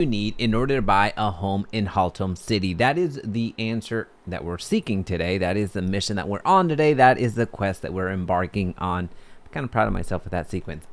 You need in order to buy a home in Haltom City? That is the answer that we're seeking today. That is the mission that we're on today. That is the quest that we're embarking on. I'm kind of proud of myself with that sequence.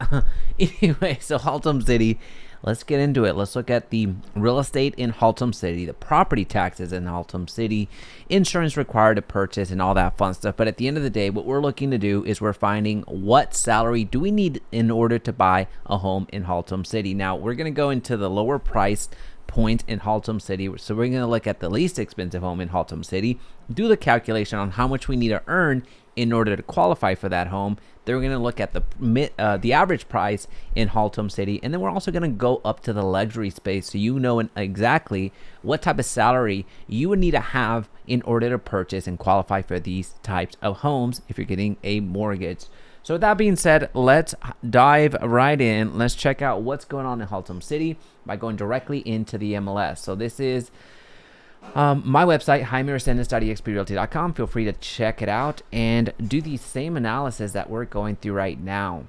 Anyway, so Haltom City, let's get into it. Let's look at the real estate in Haltom City, the property taxes in Haltom City, insurance required to purchase, and all that fun stuff. But at the end of the day, what we're looking to do is we're finding what salary do we need in order to buy a home in Haltom City. Now, we're going to go into the lower price point in Haltom City. So we're going to look at the least expensive home in Haltom City, do the calculation on how much we need to earn in order to qualify for that home. Then we're going to look at the average price in Haltom City, and then we're also going to go up to the luxury space so you know exactly what type of salary you would need to have in order to purchase and qualify for these types of homes if you're getting a mortgage. So with that being said, let's dive right in. Let's check out what's going on in Haltom City by going directly into the MLS. So this is my website, jaimeresendez.exprealty.com. Feel free to check it out and do the same analysis that we're going through right now.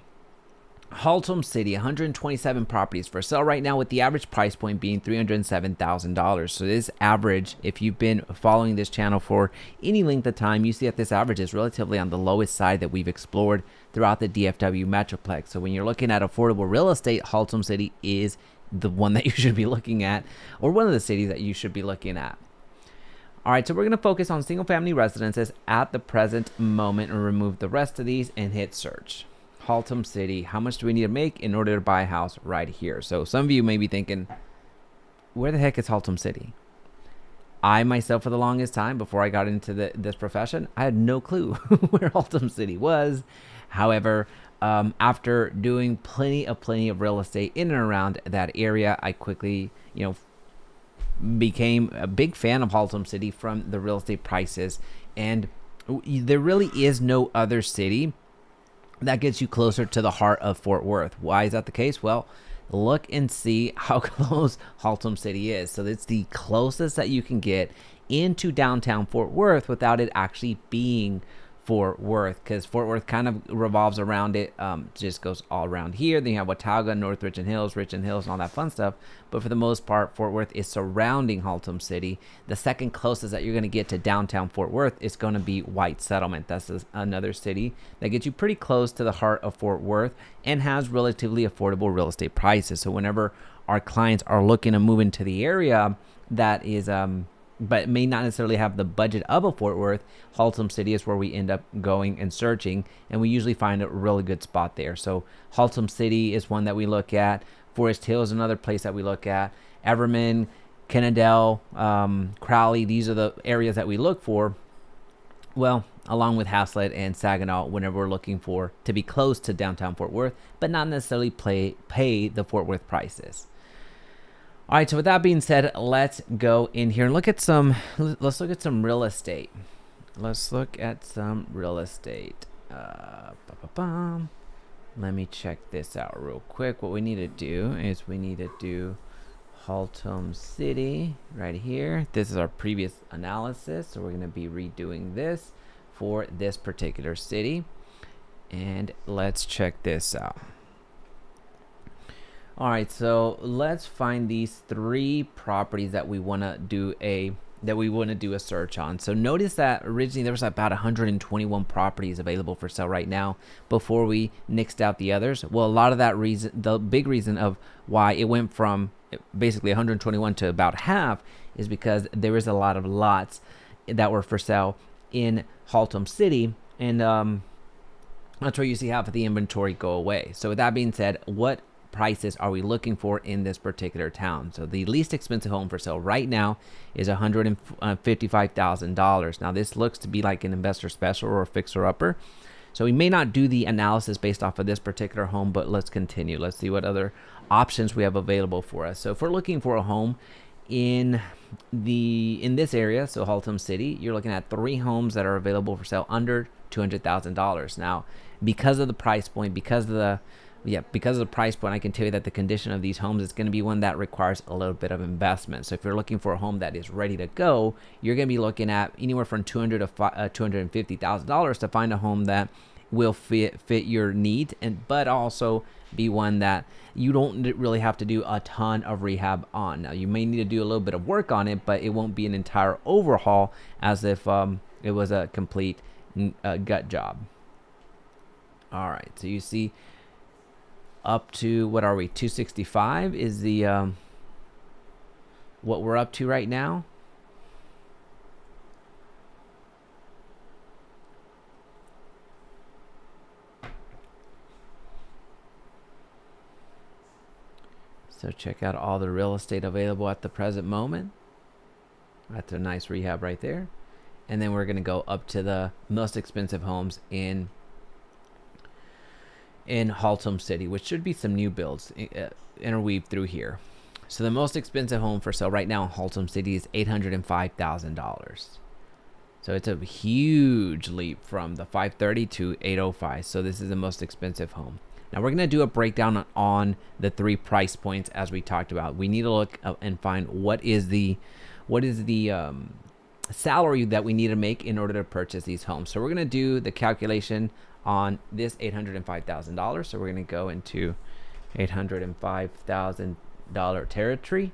Haltom City, 127 properties for sale right now, with the average price point being $307,000. So this average, if you've been following this channel for any length of time, you see that this average is relatively on the lowest side that we've explored throughout the DFW Metroplex. So when you're looking at affordable real estate, Haltom City is the one that you should be looking at, or one of the cities that you should be looking at. All right, so we're going to focus on single family residences at the present moment and remove the rest of these and hit search. Haltom City, how much do we need to make in order to buy a house right here? So some of you may be thinking, where the heck is Haltom City? I myself, for the longest time before I got into this profession, I had no clue where Haltom City was. However, after doing plenty of real estate in and around that area, I quickly, became a big fan of Haltom City from the real estate prices. And there really is no other city that gets you closer to the heart of Fort Worth. Why is that the case? Well, look and see how close Haltom City is. So it's the closest that you can get into downtown Fort Worth without it actually being Fort Worth, because Fort Worth kind of revolves around it, just goes all around here. Then you have Watauga, North Richland Hills, and all that fun stuff. But for the most part, Fort Worth is surrounding Haltom City. The second closest that you're going to get to downtown Fort Worth is going to be White Settlement. That's another city that gets you pretty close to the heart of Fort Worth and has relatively affordable real estate prices. So whenever our clients are looking to move into the area that is but may not necessarily have the budget of a Fort Worth, Haltom City is where we end up going and searching, and we usually find a really good spot there. So Haltom City is one that we look at. Forest Hill is another place that we look at. Everman, Kennedale, Crowley, these are the areas that we look for. Well, along with Haslett and Saginaw, whenever we're looking for to be close to downtown Fort Worth, but not necessarily pay the Fort Worth prices. All right, so with that being said, let's go in here and let's look at some real estate. Let me check this out real quick. What we need to do is we need to do Haltom City right here. This is our previous analysis, so we're going to be redoing this for this particular city. And let's check this out. All right, so let's find these three properties that we want to do a search on. So notice that originally there was about 121 properties available for sale right now before we nixed out the others. Well, a lot of that reason, the big reason of why it went from basically 121 to about half, is because there is a lot of lots that were for sale in Haltom City, and that's where you see half of the inventory go away. So with that being said, what prices are we looking for in this particular town? So the least expensive home for sale right now is $155,000. Now this looks to be like an investor special or a fixer upper, so we may not do the analysis based off of this particular home, but let's continue. Let's see what other options we have available for us. So if we're looking for a home in this area, so Haltom City, you're looking at 3 homes that are available for sale under $200,000. Now, because of the price point, because of the price point, I can tell you that the condition of these homes is going to be one that requires a little bit of investment. So if you're looking for a home that is ready to go, you're going to be looking at anywhere from $200,000 to $250,000 to find a home that will fit your need, but also be one that you don't really have to do a ton of rehab on. Now, you may need to do a little bit of work on it, but it won't be an entire overhaul as if it was a complete gut job. All right, so you see up to, what are we, 265 is the what we're up to right now. So check out all the real estate available at the present moment. That's a nice rehab right there. And then we're going to go up to the most expensive homes in Haltom City, which should be some new builds interweaved through here. So the most expensive home for sale right now in Haltom City is $805,000. So it's a huge leap from the 530 to 805. So this is the most expensive home. Now we're going to do a breakdown on the 3 price points as we talked about. We need to look and find what is the salary that we need to make in order to purchase these homes. So we're going to do the calculation on this $805,000. So we're going to go into $805,000 territory.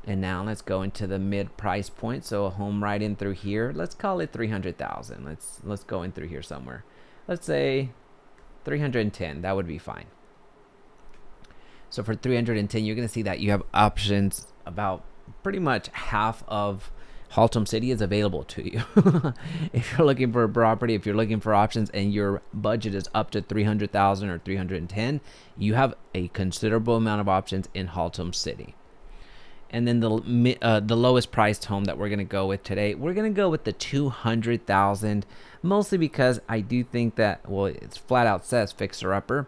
And now let's go into the mid price point. So a home right in through here. Let's call it 300,000. Let's go in through here somewhere. Let's say 310. That would be fine. So for 310, you're going to see that you have options. About pretty much half of Haltom City is available to you. If you're looking for a property, if you're looking for options, and your budget is up to 300,000 or 310, you have a considerable amount of options in Haltom City. And then the lowest priced home that we're going to go with today, we're going to go with the 200,000, mostly because I do think that, well, it's flat out says fixer upper.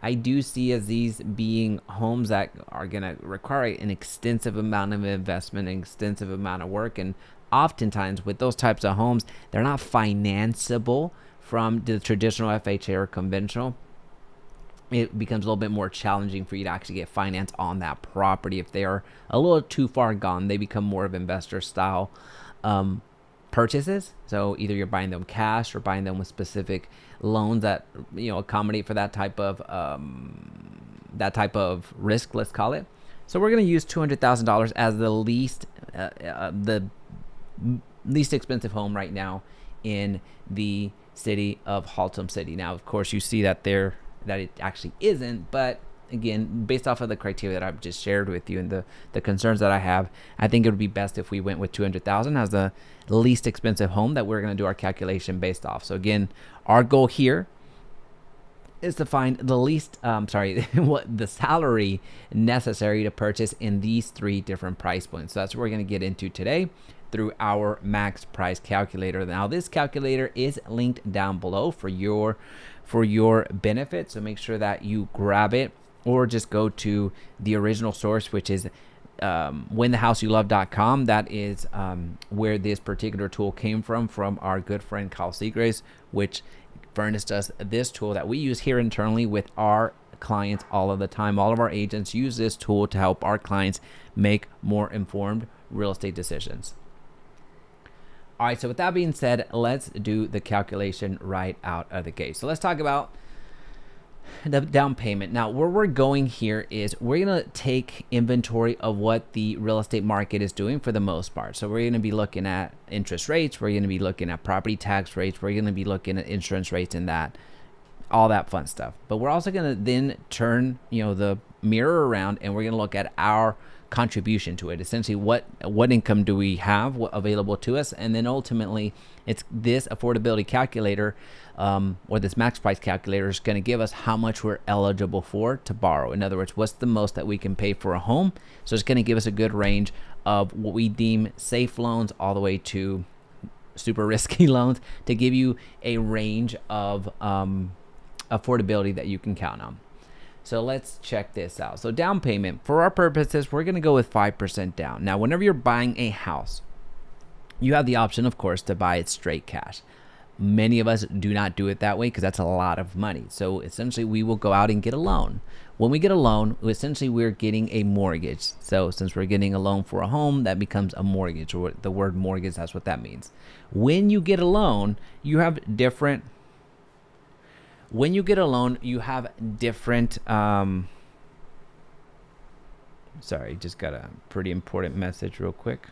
I do see as these being homes that are going to require an extensive amount of investment, an extensive amount of work. And oftentimes with those types of homes, they're not financeable from the traditional FHA or conventional. It becomes a little bit more challenging for you to actually get finance on that property. If they are a little too far gone, they become more of investor style purchases. So either you're buying them cash or buying them with specific loans that, you know, accommodate for that type of risk, let's call it. So we're going to use $200,000 as the least expensive home right now in the city of Haltom City. Now, of course, you see that it actually isn't, but again, based off of the criteria that I've just shared with you and the concerns that I have, I think it would be best if we went with 200,000 as the least expensive home that we're going to do our calculation based off. So again, our goal here is to find the least, what the salary necessary to purchase in these 3 different price points. So that's what we're going to get into today through our max price calculator. Now this calculator is linked down below for your benefit, so make sure that you grab it or just go to the original source, which is whenthehouseyoulove.com. That is where this particular tool came from our good friend Kyle Seagraves, which furnished us this tool that we use here internally with our clients all of the time. All of our agents use this tool to help our clients make more informed real estate decisions. All right, so with that being said, let's do the calculation right out of the gate. So let's talk about the down payment. Now, where we're going here is we're going to take inventory of what the real estate market is doing for the most part. So we're going to be looking at interest rates. We're going to be looking at property tax rates. We're going to be looking at insurance rates and all that fun stuff. But we're also going to then turn, the mirror around, and we're going to look at our contribution to it. Essentially, what income do we have available to us, and then ultimately it's this affordability calculator or this max price calculator is going to give us how much we're eligible for to borrow. In other words, what's the most that we can pay for a home. So it's going to give us a good range of what we deem safe loans all the way to super risky loans, to give you a range of affordability that you can count on. So let's check this out. So down payment, for our purposes, we're going to go with 5% down. Now, whenever you're buying a house, you have the option, of course, to buy it straight cash. Many of us do not do it that way because that's a lot of money. So essentially, we will go out and get a loan. When we get a loan, essentially, we're getting a mortgage. So since we're getting a loan for a home, that becomes a mortgage, or the word mortgage, that's what that means. When you get a loan, you have different When you get a loan, you have different sorry, just got a pretty important message real quick.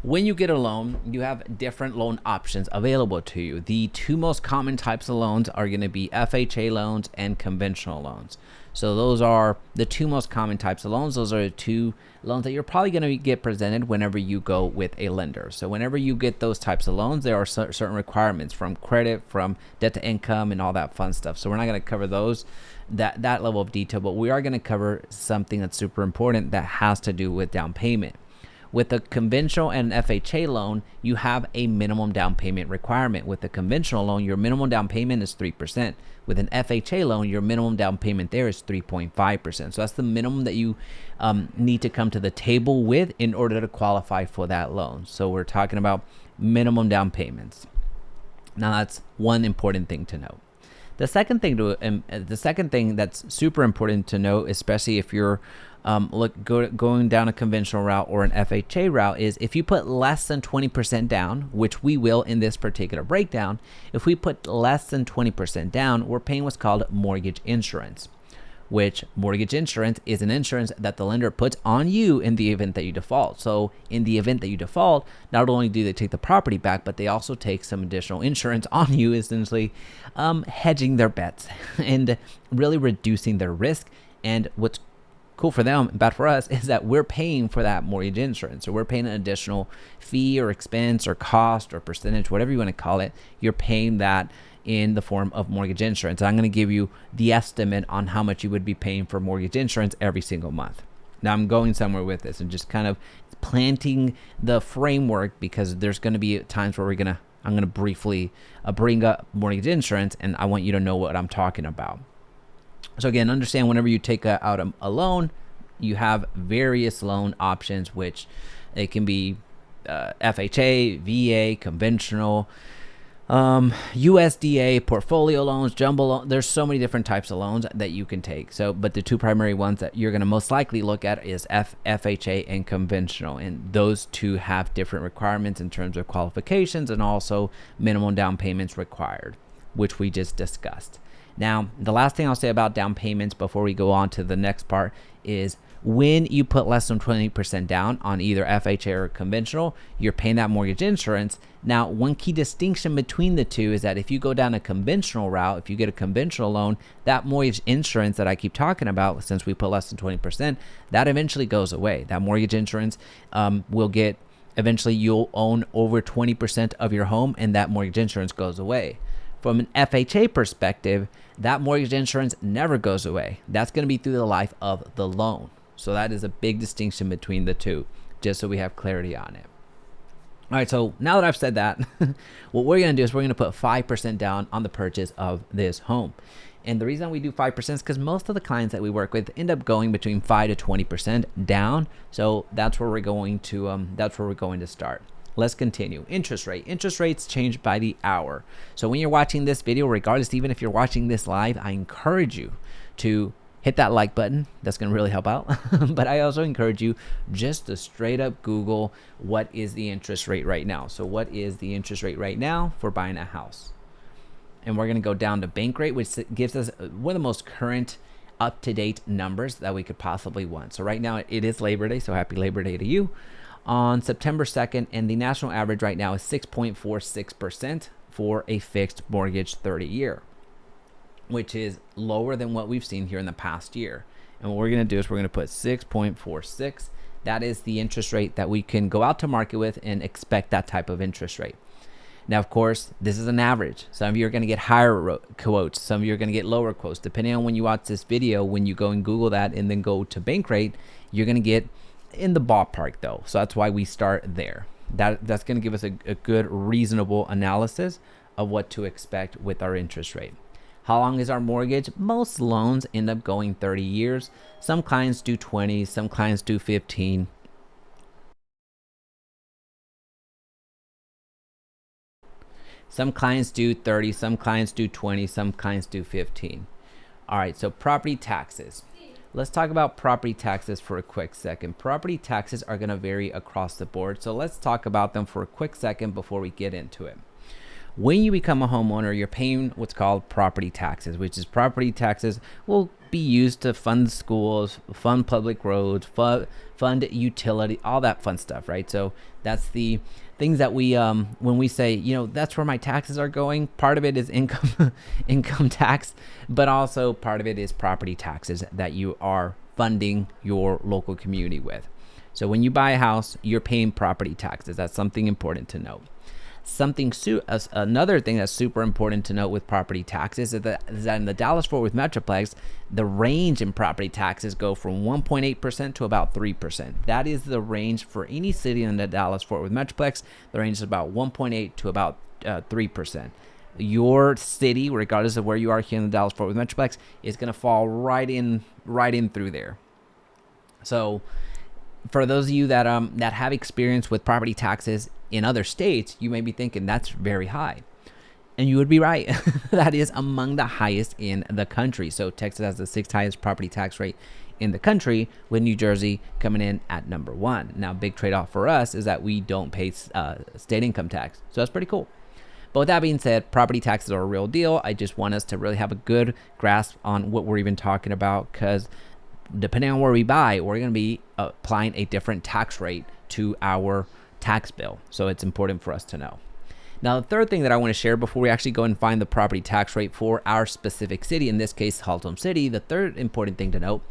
When you get a loan, you have different loan options available to you. The two most common types of loans are going to be FHA loans and conventional loans. So those are the two most common types of loans. Those are the two loans that you're probably going to get presented whenever you go with a lender. So whenever you get those types of loans, there are certain requirements from credit, from debt to income, and all that fun stuff. So we're not going to cover those, that level of detail, but we are going to cover something that's super important that has to do with down payment. With a conventional and an FHA loan, you have a minimum down payment requirement. With a conventional loan, your minimum down payment is 3%. With an FHA loan, your minimum down payment there is 3.5%. So that's the minimum that you need to come to the table with in order to qualify for that loan. So we're talking about minimum down payments. Now that's one important thing to note. The second thing that's super important to note, especially if you're going down a conventional route or an FHA route, is if you put less than 20% down, which we will in this particular breakdown. If we put less than 20% down, we're paying what's called mortgage insurance, which mortgage insurance is an insurance that the lender puts on you in the event that you default. So in the event that you default, not only do they take the property back, but they also take some additional insurance on you, essentially hedging their bets and really reducing their risk. And what's cool for them and bad for us is that we're paying for that mortgage insurance. So we're paying an additional fee or expense or cost or percentage, whatever you want to call it. You're paying that in the form of mortgage insurance. I'm going to give you the estimate on how much you would be paying for mortgage insurance every single month. Now I'm going somewhere with this and just kind of planting the framework, because there's going to be times where I'm going to briefly bring up mortgage insurance, and I want you to know what I'm talking about. So again, understand whenever you take out a loan, you have various loan options, which it can be FHA, VA, conventional, USDA, portfolio loans, jumbo loans. There's so many different types of loans that you can take. So, but the two primary ones that you're going to most likely look at is FHA and conventional. And those two have different requirements in terms of qualifications and also minimum down payments required, which we just discussed. Now, the last thing I'll say about down payments before we go on to the next part is when you put less than 20% down on either FHA or conventional, you're paying that mortgage insurance. Now, one key distinction between the two is that if you go down a conventional route, if you get a conventional loan, that mortgage insurance that I keep talking about, since we put less than 20%, that eventually goes away. That mortgage insurance eventually you'll own over 20% of your home, and that mortgage insurance goes away. From an FHA perspective, that mortgage insurance never goes away. That's going to be through the life of the loan. So that is a big distinction between the two, just so we have clarity on it. All right, so now that I've said that, what we're going to do is we're going to put 5% down on the purchase of this home. And the reason we do 5% is because most of the clients that we work with end up going between 5 to 20% down. So that's where we're going to start. Let's continue. Interest rate. Interest rates change by the hour. So when you're watching this video, regardless, even if you're watching this live, I encourage you to hit that like button. That's going to really help out. But I also encourage you just to straight up Google what is the interest rate right now. So what is the interest rate right now for buying a house? And we're going to go down to bank rate, which gives us one of the most current up-to-date numbers that we could possibly want. So right now it is Labor Day, so happy Labor Day to you. On September 2nd, and the national average right now is 6.46% for a fixed mortgage 30-year, which is lower than what we've seen here in the past year. And what we're going to do is we're going to put 6.46. That is the interest rate that we can go out to market with and expect that type of interest rate. Now, of course, this is an average. Some of you are going to get higher quotes. Some of you are going to get lower quotes. Depending on when you watch this video, when you go and Google that and then go to bank rate, you're going to get in the ballpark though. So that's why we start there. That's going to give us a good, reasonable analysis of what to expect with our interest rate. How long is our mortgage? Most loans end up going 30 years. Some clients do 20, some clients do 15. Some clients do 30, some clients do 20, some clients do 15. All right, so property taxes. let's talk about property taxes for a quick second. Property taxes are going to vary across the board, so let's talk about them for a quick second before we get into it. When you become a homeowner, you're paying what's called property taxes, which is property taxes will be used to fund schools, fund public roads, fund utility, all that fun stuff, right? So that's the things that we, when we say, that's where my taxes are going. Part of it is income tax, but also part of it is property taxes that you are funding your local community with. So when you buy a house, you're paying property taxes. That's something important to note. Another thing that's super important to note with property taxes is that in the Dallas-Fort Worth Metroplex, the range in property taxes go from 1.8% to about 3%. That is the range for any city in the Dallas-Fort Worth Metroplex. The range is about 1.8 to about 3%. Your city, regardless of where you are here in the Dallas-Fort Worth Metroplex, is going to fall right in through there. So for those of you that have experience with property taxes in other states, you may be thinking that's very high. And you would be right. That is among the highest in the country. So Texas has the 6th highest property tax rate in the country, with New Jersey coming in at number 1. Now, big trade-off for us is that we don't pay state income tax. So that's pretty cool. But with that being said, property taxes are a real deal. I just want us to really have a good grasp on what we're even talking about, because depending on where we buy, we're going to be applying a different tax rate to our tax bill. So it's important for us to know. Now, the third thing that I want to share before we actually go and find the property tax rate for our specific city, in this case, Haltom City, the third important thing to note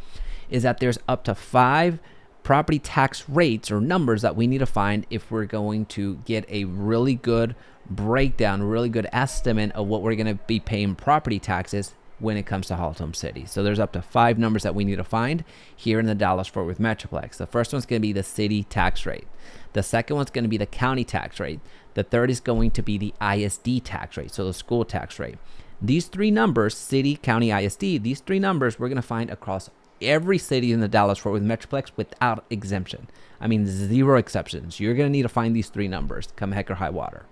is that there's up to 5 property tax rates or numbers that we need to find if we're going to get a really good breakdown, really good estimate of what we're going to be paying property taxes when it comes to Haltom City. So there's up to 5 numbers that we need to find here in the Dallas-Fort Worth Metroplex. The first one's going to be the city tax rate. The second one's going to be the county tax rate. The third is going to be the ISD tax rate, so the school tax rate. These 3 numbers, city, county, ISD, these 3 numbers we're going to find across every city in the Dallas-Fort Worth Metroplex without exemption. I mean, 0 exceptions. You're going to need to find these 3 numbers, come heck or high water.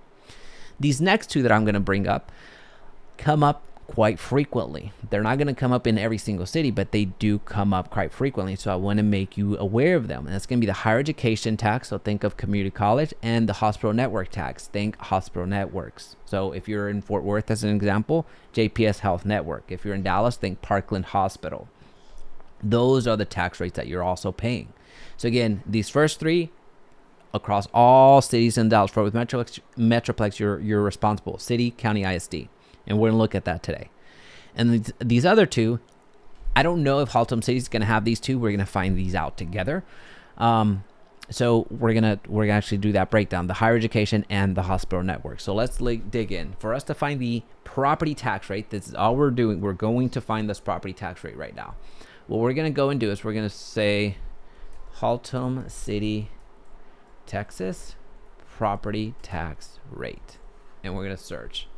These next 2 that I'm going to bring up come up quite frequently. They're not going to come up in every single city, but they do come up quite frequently. So I want to make you aware of them. And that's going to be the higher education tax. So think of community college, and the hospital network tax. Think hospital networks. So if you're in Fort Worth, as an example, JPS Health Network. If you're in Dallas, think Parkland Hospital. Those are the tax rates that you're also paying. So again, these first 3 across all cities in Dallas-Fort Worth Metroplex, you're responsible. City, county, ISD. And we're going to look at that today. And these other 2, I don't know if Haltom City is going to have these 2. We're going to find these out together. So we're going to actually do that breakdown, the higher education and the hospital network. So let's dig in. For us to find the property tax rate, this is all we're doing. We're going to find this property tax rate right now. What we're going to go and do is we're going to say Haltom City, Texas, property tax rate. And we're going to search.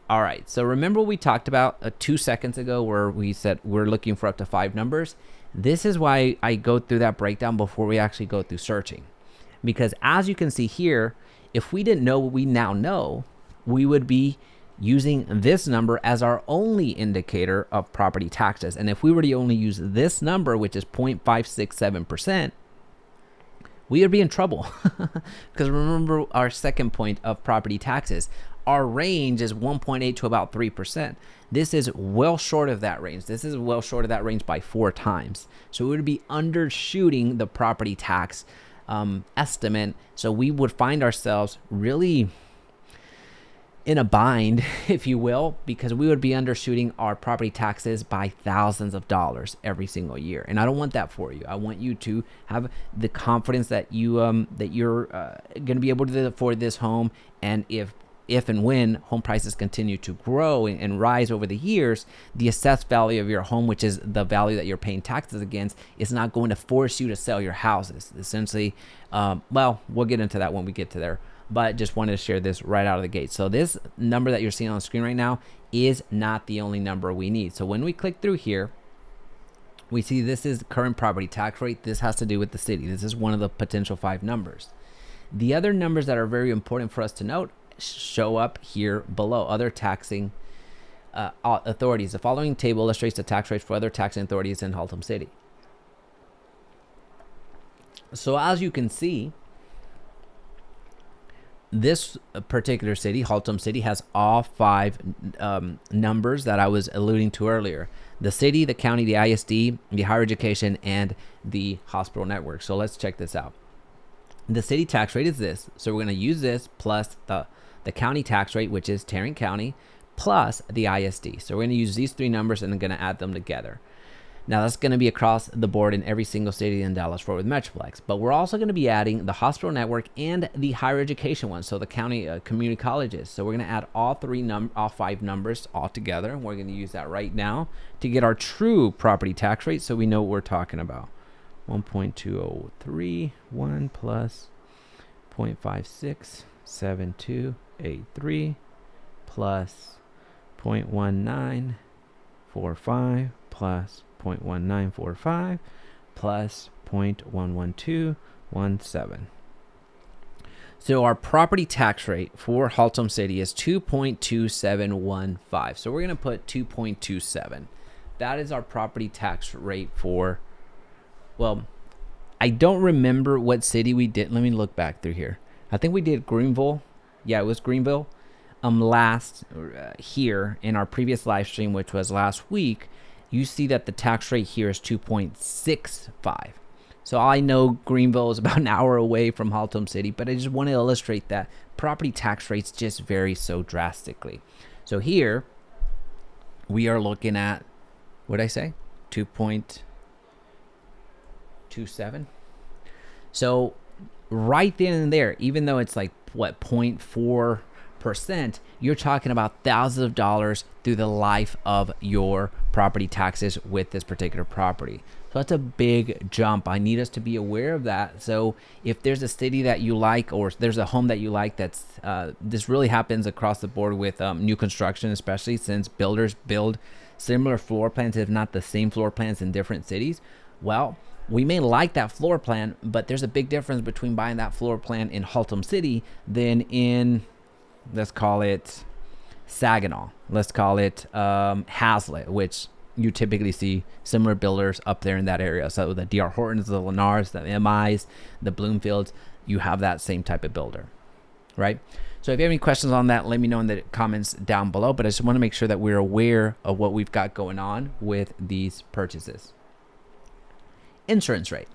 All right, so remember we talked about 2 seconds ago where we said we're looking for up to 5 numbers? This is why I go through that breakdown before we actually go through searching. Because as you can see here, if we didn't know what we now know, we would be using this number as our only indicator of property taxes. And if we were to only use this number, which is 0.567%, we would be in trouble. Because remember our second point of property taxes. Our range is 1.8 to about 3%. This is well short of that range. This is well short of that range by 4 times. So we would be undershooting the property tax estimate. So we would find ourselves really in a bind, if you will, because we would be undershooting our property taxes by thousands of dollars every single year. And I don't want that for you. I want you to have the confidence that you're going to be able to afford this home. And if and when home prices continue to grow and rise over the years, the assessed value of your home, which is the value that you're paying taxes against, is not going to force you to sell your houses. Essentially, well, we'll get into that when we get to there, but just wanted to share this right out of the gate. So this number that you're seeing on the screen right now is not the only number we need. So when we click through here, we see this is current property tax rate. This has to do with the city. This is one of the potential 5 numbers. The other numbers that are very important for us to note show up here below. Other taxing authorities. The following table illustrates the tax rates for other taxing authorities in Haltom City. So as you can see, this particular city, Haltom City, has all five numbers that I was alluding to earlier: the city, the county, the ISD, the higher education, and the hospital network. So let's check this out. The city tax rate is this. So we're going to use this plus the county tax rate, which is Tarrant County, plus the ISD. So we're going to use these three numbers and I'm going to add them together. Now that's going to be across the board in every single city in Dallas-Fort Worth Metroplex. But we're also going to be adding the hospital network and the higher education one, so the county community colleges. So we're going to add all five numbers all together. We're going to use that right now to get our true property tax rate, so we know what we're talking about. 1.2031 plus 0.567283 plus 0.1945 plus 0.1945 plus 0.11217. So our property tax rate for Haltom City is 2.2715. So we're going to put 2.27. That is our property tax rate for, well, I don't remember what city we did. Let me look back through here. I think we did Greenville. Yeah, it was Greenville. Last here in our previous live stream, which was last week, you see that the tax rate here is 2.65. So I know Greenville is about an hour away from Haltom City, but I just want to illustrate that property tax rates just vary so drastically. So here we are looking at, what did I say? 2.27. So right then and there, even though it's like what, 0.4%, you're talking about thousands of dollars through the life of your property taxes with this particular property. So that's a big jump. I need us to be aware of that. So if there's a city that you like, or there's a home that you like, that's this really happens across the board with new construction, especially since builders build similar floor plans, if not the same floor plans in different cities. Well, we may like that floor plan, but there's a big difference between buying that floor plan in Haltom City than in, let's call it Saginaw, let's call it Hazlet, which you typically see similar builders up there in that area. So the D.R. Hortons, the Lennars, the MIs, the Bloomfields, you have that same type of builder, right? So if you have any questions on that, let me know in the comments down below. But I just want to make sure that we're aware of what we've got going on with these purchases. Insurance rate.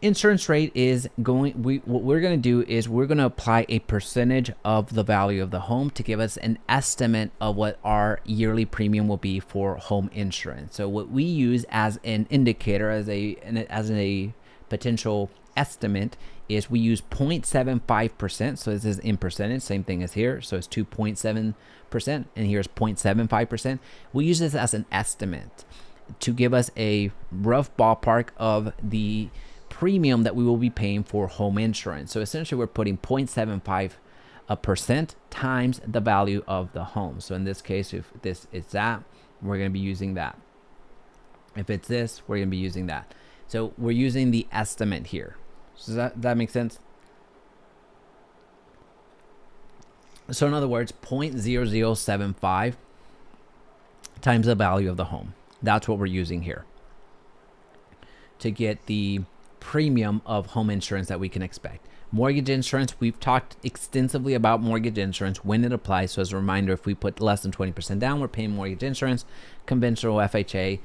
Insurance rate is what we're going to do is we're going to apply a percentage of the value of the home to give us an estimate of what our yearly premium will be for home insurance. So what we use as an indicator, as a potential estimate, is we use 0.75%. So this is in percentage, same thing as here. So it's 2.7%, and here's 0.75%. We use this as an estimate to give us a rough ballpark of the premium that we will be paying for home insurance. So essentially we're putting 0.75% times the value of the home. So in this case, if this is that, we're going to be using that. If it's this, we're going to be using that. So we're using the estimate here. So does that make sense? So in other words, 0.0075 times the value of the home. That's what we're using here to get the premium of home insurance that we can expect. Mortgage insurance, we've talked extensively about mortgage insurance when it applies. So as a reminder, if we put less than 20% down, we're paying mortgage insurance, conventional FHA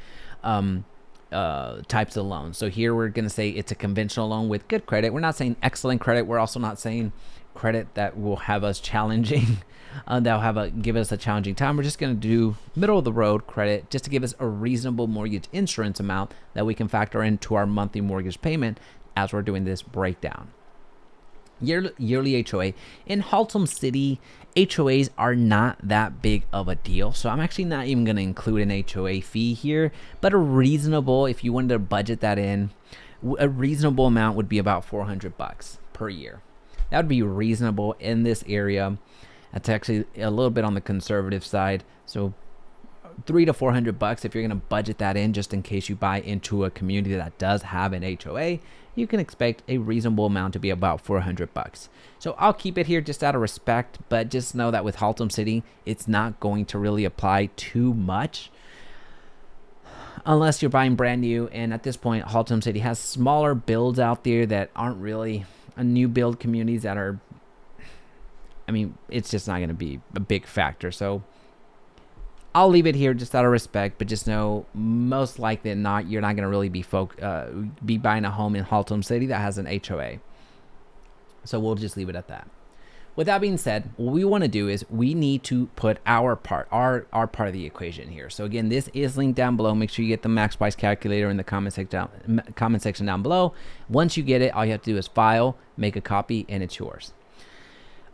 types of loans. So here we're going to say it's a conventional loan with good credit. We're not saying excellent credit. We're also not saying credit that will have us challenging, give us a challenging time. We're just going to do middle of the road credit just to give us a reasonable mortgage insurance amount that we can factor into our monthly mortgage payment as we're doing this breakdown. Yearly HOA. In Haltom City, HOAs are not that big of a deal. So I'm actually not even going to include an HOA fee here, but a reasonable, if you wanted to budget that in, a reasonable amount would be about $400 per year. That would be reasonable in this area. That's actually a little bit on the conservative side. So $300 to $400 if you're going to budget that in, just in case you buy into a community that does have an HOA, you can expect a reasonable amount to be about $400. So I'll keep it here just out of respect, but just know that with Haltom City, it's not going to really apply too much. unless you're buying brand new. And at this point, Haltom City has smaller builds out there that aren't really a new build communities that are, I mean, it's just not going to be a big factor. So I'll leave it here just out of respect, but just know most likely than not, you're not going to really be buying a home in Haltom City that has an HOA. So we'll just leave it at that. With that being said, what we want to do is we need to put our part of the equation here. So again, this is linked down below. Make sure you get the max price calculator in the comment section down below. Once you get it, all you have to do is file, make a copy, and it's yours.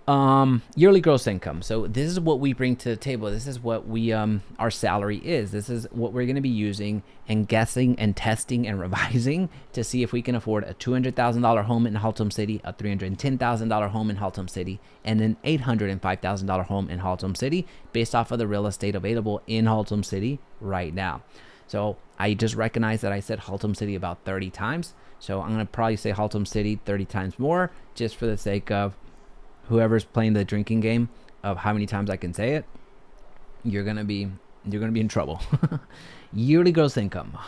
Yearly gross income. So this is what we bring to the table. This is what we our salary is. This is what we're going to be using and guessing and testing and revising to see if we can afford a $200,000 home in Haltom City, a $310,000 home in Haltom City, and an $805,000 home in Haltom City based off of the real estate available in Haltom City right now. So I just recognize that I said Haltom City about 30 times. So I'm going to probably say Haltom City 30 times more just for the sake of whoever's playing the drinking game of how many times I can say it. You're gonna be in trouble. Yearly gross income,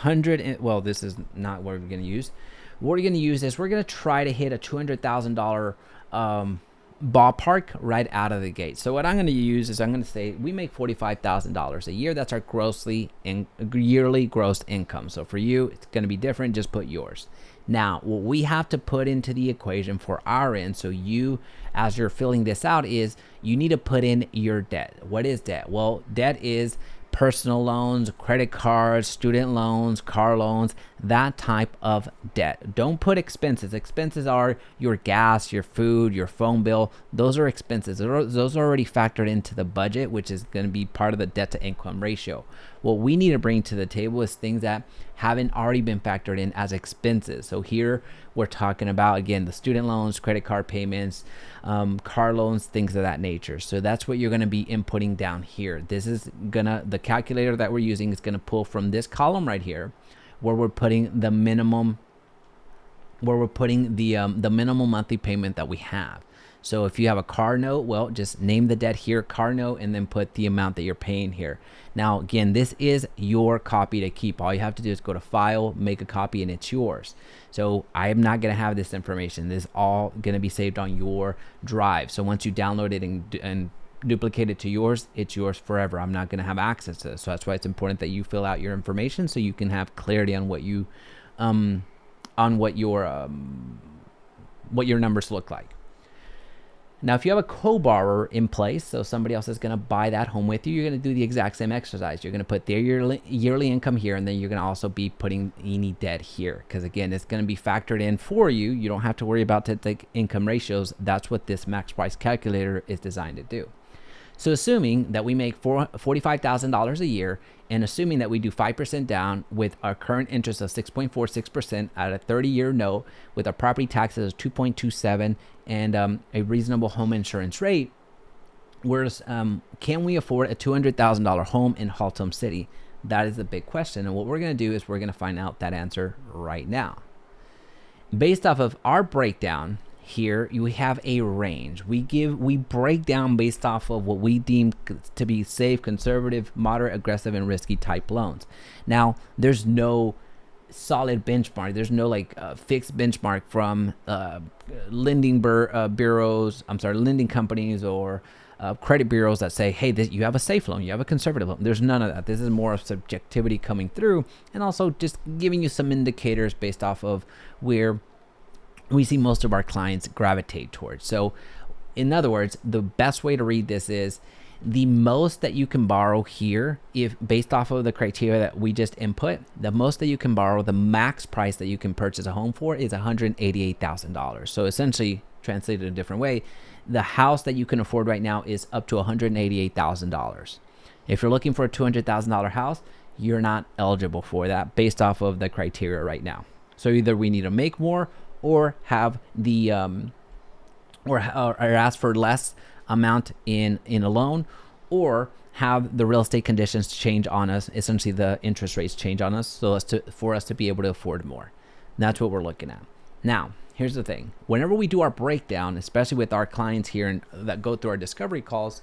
well, this is not what we're gonna use. What we're gonna use is we're gonna try to hit a $200,000 ballpark right out of the gate. So what I'm gonna use is I'm gonna say we make $45,000 a year. That's our yearly gross income. So for you, it's gonna be different. Just put yours. Now, what we have to put into the equation for our end, so you, as you're filling this out, is you need to put in your debt. What is debt? Well, debt is personal loans, credit cards, student loans, car loans, that type of debt. Don't put expenses. Expenses are your gas, your food, your phone bill. Those are expenses. Those are already factored into the budget, which is going to be part of the debt to income ratio. What we need to bring to the table is things that haven't already been factored in as expenses. So here we're talking about, again, the student loans, credit card payments, car loans, things of that nature. So that's what you're going to be inputting down here. This is the calculator that we're using is going to pull from this column right here, where we're putting the minimum, the minimum monthly payment that we have. So if you have a car note, well, just name the debt here, car note, and then put the amount that you're paying here. Now, again, this is your copy to keep. All you have to do is go to File, make a copy, and it's yours. So I am not going to have this information. This is all going to be saved on your drive. So once you download it and duplicate it to yours, it's yours forever. I'm not going to have access to this. So that's why it's important that you fill out your information so you can have clarity on what you, what your numbers look like. Now, if you have a co-borrower in place, so somebody else is going to buy that home with you, you're going to do the exact same exercise. You're going to put their yearly income here, and then you're going to also be putting any debt here. Because again, it's going to be factored in for you. You don't have to worry about the income ratios. That's what this max price calculator is designed to do. So assuming that we make $45,000 a year, and assuming that we do 5% down with our current interest of 6.46% at a 30-year note, with our property taxes of 2.27 and a reasonable home insurance rate, can we afford a $200,000 home in Haltom City? That is the big question. And what we're going to do is we're going to find out that answer right now. Based off of our breakdown, here we have a range. We break down based off of what we deem to be safe, conservative, moderate, aggressive, and risky type loans. Now, there's no solid benchmark. There's no fixed benchmark from lending companies or credit bureaus that say, hey, you have a safe loan, you have a conservative loan. There's none of that. This is more of subjectivity coming through, and also just giving you some indicators based off of where we see most of our clients gravitate towards. So in other words, the best way to read this is the most that you can borrow here, if based off of the criteria that we just input, the most that you can borrow, the max price that you can purchase a home for is $188,000. So essentially, translated a different way, the house that you can afford right now is up to $188,000. If you're looking for a $200,000 house, you're not eligible for that based off of the criteria right now. So either we need to make more or have the or ask for less amount in a loan, or have the real estate conditions change on us, essentially the interest rates change on us, so for us to be able to afford more. That's what we're looking at. Now, here's the thing. Whenever we do our breakdown, especially with our clients here and that go through our discovery calls,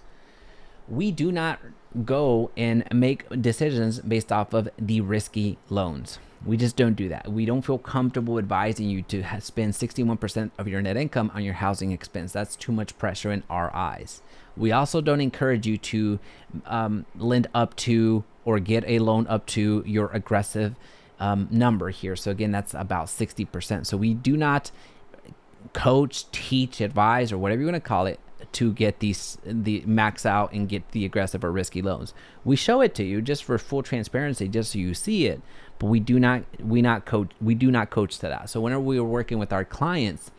we do not go and make decisions based off of the risky loans. We just don't do that. We don't feel comfortable advising you to spend 61% of your net income on your housing expense. That's too much pressure in our eyes. We also don't encourage you to lend up to or get a loan up to your aggressive number here. So again, that's about 60%. So we do not coach, teach, advise, or whatever you want to call it, to get the max out and get the aggressive or risky loans. We show it to you just for full transparency, just so you see it, but we do not coach to that. So whenever we are working with our clients,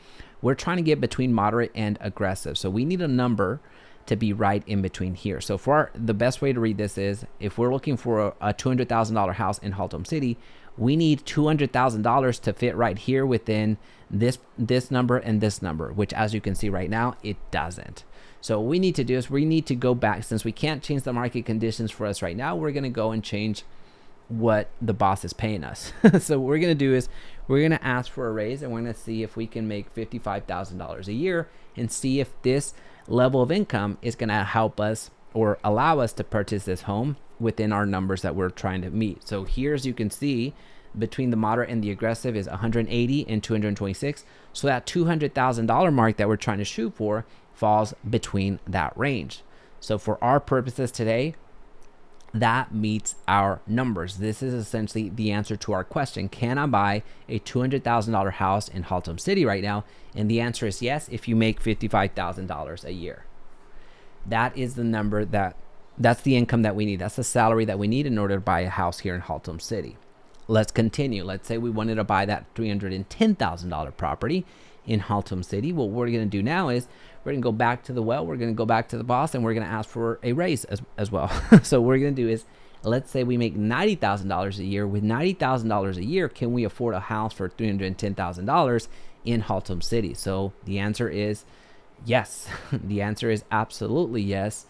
we're trying to get between moderate and aggressive. So we need a number to be right in between here. So the best way to read this is, if we're looking for a $200,000 house in Haltom City, we need $200,000 to fit right here within this number and this number, which, as you can see right now, it doesn't. So what we need to do is we need to go back. Since we can't change the market conditions for us right now, we're going to go and change what the boss is paying us. So what we're going to do is we're going to ask for a raise, and we're going to see if we can make $55,000 a year and see if this level of income is going to help us or allow us to purchase this home within our numbers that we're trying to meet. So here, as you can see, between the moderate and the aggressive is 180 and 226. So that $200,000 mark that we're trying to shoot for falls between that range. So for our purposes today, that meets our numbers. This is essentially the answer to our question. Can I buy a $200,000 house in Haltom City right now? And the answer is yes, if you make $55,000 a year. That is the number that's the income that we need. That's the salary that we need in order to buy a house here in Haltom City. Let's continue. Let's say we wanted to buy that $310,000 property in Haltom City. What we're going to do now is we're going to go back to the well. We're going to go back to the boss, and we're going to ask for a raise as well. So what we're going to do is, let's say we make $90,000 a year. With $90,000 a year, can we afford a house for $310,000 in Haltom City? So the answer is yes. The answer is absolutely yes.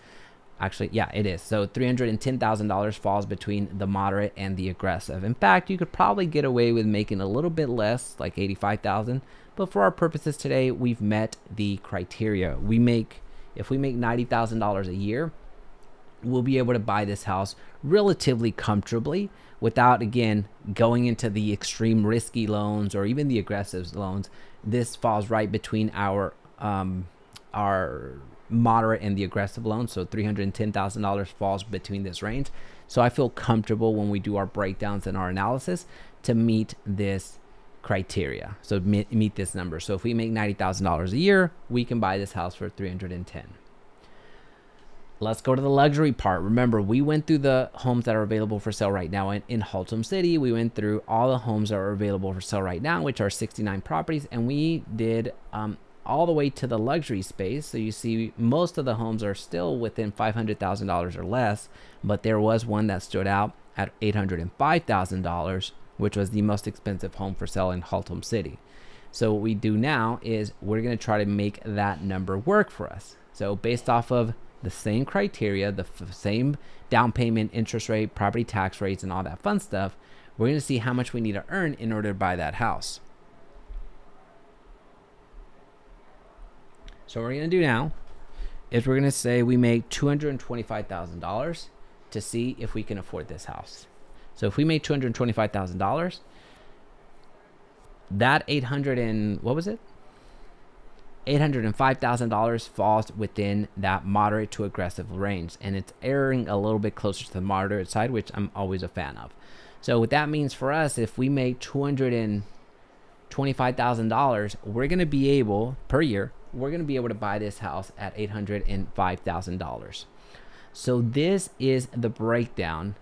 Actually, yeah, it is. So $310,000 falls between the moderate and the aggressive. In fact, you could probably get away with making a little bit less, like $85,000. But for our purposes today, we've met the criteria. If we make $90,000 a year, we'll be able to buy this house relatively comfortably without, again, going into the extreme risky loans or even the aggressive loans. This falls right between our moderate and the aggressive loans. So $310,000 falls between this range. So I feel comfortable when we do our breakdowns and our analysis to meet this criteria. So meet this number. So if we make $90,000 a year, we can buy this house for $310,000. Let's go to the luxury part. Remember, we went through the homes that are available for sale right now in Haltom City. We went through all the homes that are available for sale right now, which are 69 properties, and we did all the way to the luxury space. So you see most of the homes are still within $500,000 or less, but there was one that stood out at $805,000, which was the most expensive home for sale in Haltom City. So what we do now is we're going to try to make that number work for us. So based off of the same criteria, the same down payment, interest rate, property tax rates, and all that fun stuff, we're going to see how much we need to earn in order to buy that house. So what we're going to do now is we're going to say we make $225,000 to see if we can afford this house. So if we made $225,000, that $805,000 falls within that moderate to aggressive range, and it's erring a little bit closer to the moderate side, which I'm always a fan of. So what that means for us, if we make $225,000, we're going to be able, per year, we're going to be able to buy this house at $805,000. So this is the breakdown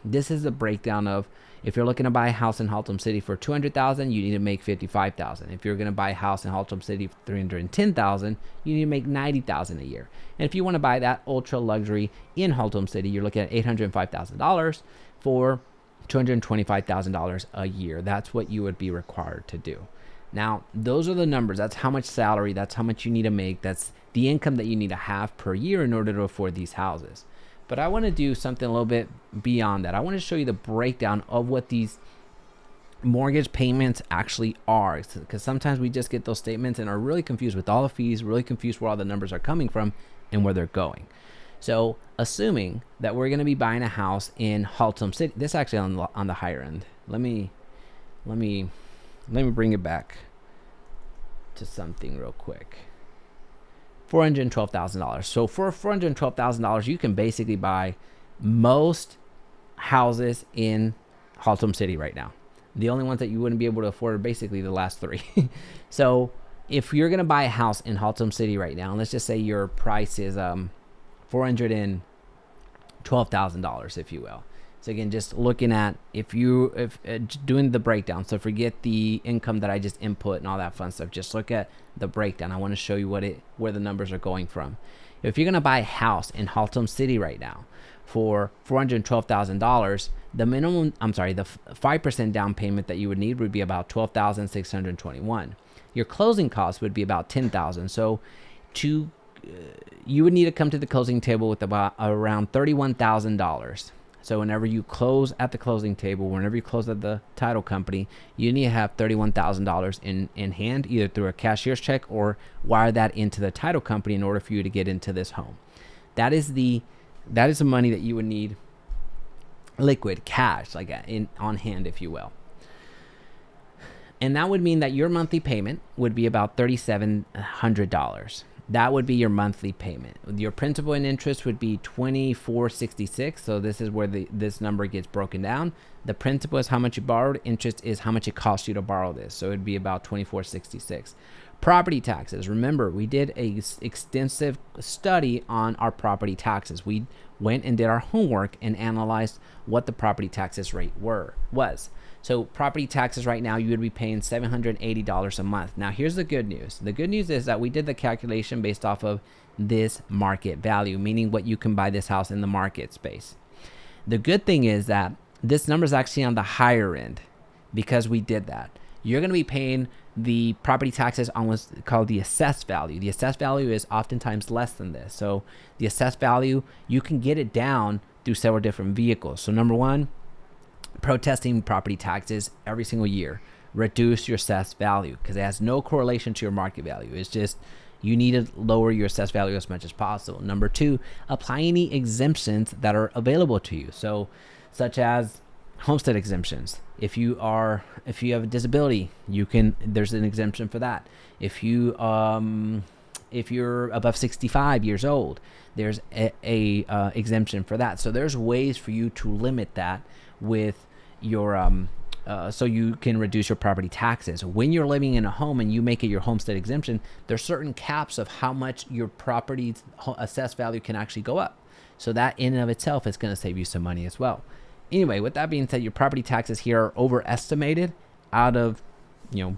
this is the breakdown of, if you're looking to buy a house in Haltom City for $200,000, you need to make $55,000. If you're going to buy a house in Haltom City for $310,000, you need to make $90,000 a year. And if you want to buy that ultra luxury in Haltom City, you're looking at $805,000 for $225,000 a year. That's what you would be required to do. Now, those are the numbers. That's how much salary, that's how much you need to make. That's the income that you need to have per year in order to afford these houses. But I want to do something a little bit beyond that. I want to show you the breakdown of what these mortgage payments actually are, because sometimes we just get those statements and are really confused with all the fees, really confused where all the numbers are coming from. and where they're going. So assuming that we're going to be buying a house in Haltom City, this is actually on the higher end. Let me bring it back to something real quick. $412,000. So for $412,000, you can basically buy most houses in Haltom City right now. The only ones that you wouldn't be able to afford are basically the last three. So if you're going to buy a house in Haltom City right now, and let's just say your price is $412,000, if you will. So again, just looking at if doing the breakdown. So forget the income that I just input and all that fun stuff. Just look at the breakdown. I want to show you where the numbers are going from. If you're going to buy a house in Haltom City right now for $412,000, the 5% down payment that you would need would be about $12,621. Your closing costs would be about $10,000. So you would need to come to the closing table with around $31,000. So whenever you close at the closing table, whenever you close at the title company, you need to have $31,000 in hand, either through a cashier's check or wire that into the title company in order for you to get into this home. That is the money that you would need, liquid cash, like on hand, if you will. And that would mean that your monthly payment would be about $3,700. That would be your monthly payment. Your principal and interest would be $2,466. So this is where this number gets broken down. The principal is how much you borrowed. Interest is how much it costs you to borrow this. So it'd be about $2,466. Property taxes. Remember, we did a extensive study on our property taxes. We went and did our homework and analyzed what the property taxes rate was. So property taxes right now, you would be paying $780 a month. Now, here's the good news. The good news is that we did the calculation based off of this market value, meaning what you can buy this house in the market space. The good thing is that this number is actually on the higher end because we did that. You're going to be paying the property taxes on what's called the assessed value. The assessed value is oftentimes less than this. So the assessed value, you can get it down through several different vehicles. So number one, protesting property taxes every single year. Reduce your assessed value because it has no correlation to your market value. It's just you need to lower your assessed value as much as possible. Number two, apply any exemptions that are available to you. So such as homestead exemptions. If you have a disability, there's an exemption for that. If you're above 65 years old, there's a exemption for that. So there's ways for you to limit that with your so you can reduce your property taxes. When you're living in a home and you make it your homestead exemption, there's certain caps of how much your property's assessed value can actually go up. So that in and of itself is going to save you some money as well. Anyway, with that being said, your property taxes here are overestimated out of, being a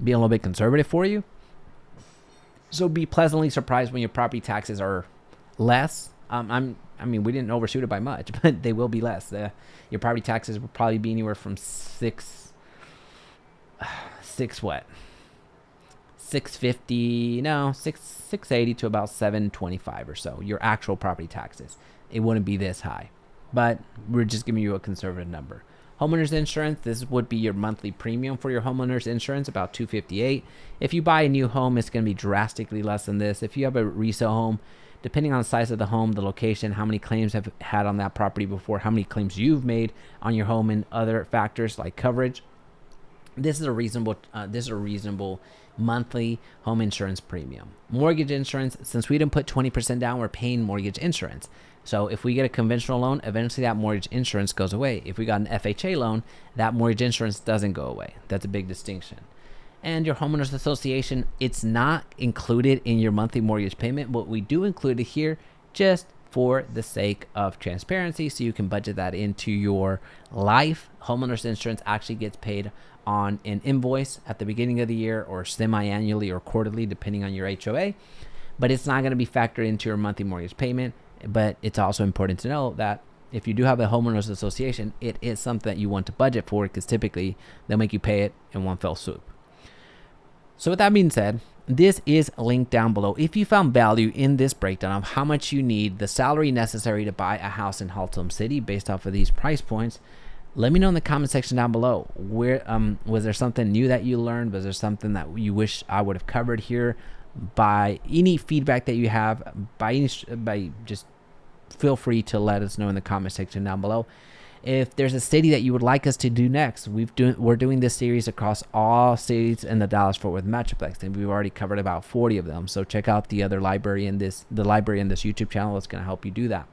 little bit conservative for you. So be pleasantly surprised when your property taxes are less. We didn't overshoot it by much, but they will be less. Your property taxes will probably be anywhere from 680 to about 725 or so. Your actual property taxes. It wouldn't be this high, but we're just giving you a conservative number. Homeowner's insurance, this would be your monthly premium for your homeowner's insurance, about $258. If you buy a new home, it's going to be drastically less than this. If you have a resale home, depending on the size of the home, the location, how many claims have had on that property before, how many claims you've made on your home, and other factors like coverage, this is a reasonable monthly home insurance premium. Mortgage insurance, since we didn't put 20% down, we're paying mortgage insurance. So if we get a conventional loan, eventually that mortgage insurance goes away. If we got an FHA loan, that mortgage insurance doesn't go away. That's a big distinction. And your homeowners association, it's not included in your monthly mortgage payment, but we do include it here just for the sake of transparency, so you can budget that into your life. Homeowners insurance actually gets paid on an invoice at the beginning of the year or semi-annually or quarterly, depending on your HOA, but it's not going to be factored into your monthly mortgage payment. But it's also important to know that if you do have a homeowners association, it is something that you want to budget for, because typically they'll make you pay it in one fell swoop. So with that being said, this is linked down below. If you found value in this breakdown of how much you need, the salary necessary to buy a house in Haltom City based off of these price points, let me know in the comment section down below. Where was there something new that you learned? Was there something that you wish I would have covered here? by any feedback that you have, by just feel free to let us know in the comment section down below. If there's a city that you would like us to do next, we're doing this series across all cities in the Dallas-Fort Worth Metroplex, and we've already covered about 40 of them. So check out the library in this YouTube channel. That's going to help you do that.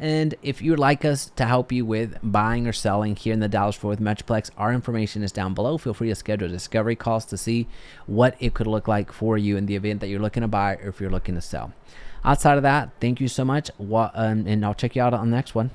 And if you would like us to help you with buying or selling here in the Dallas-Fort Worth Metroplex, our information is down below. Feel free to schedule discovery calls to see what it could look like for you in the event that you're looking to buy or if you're looking to sell. Outside of that, thank you so much, and I'll check you out on the next one.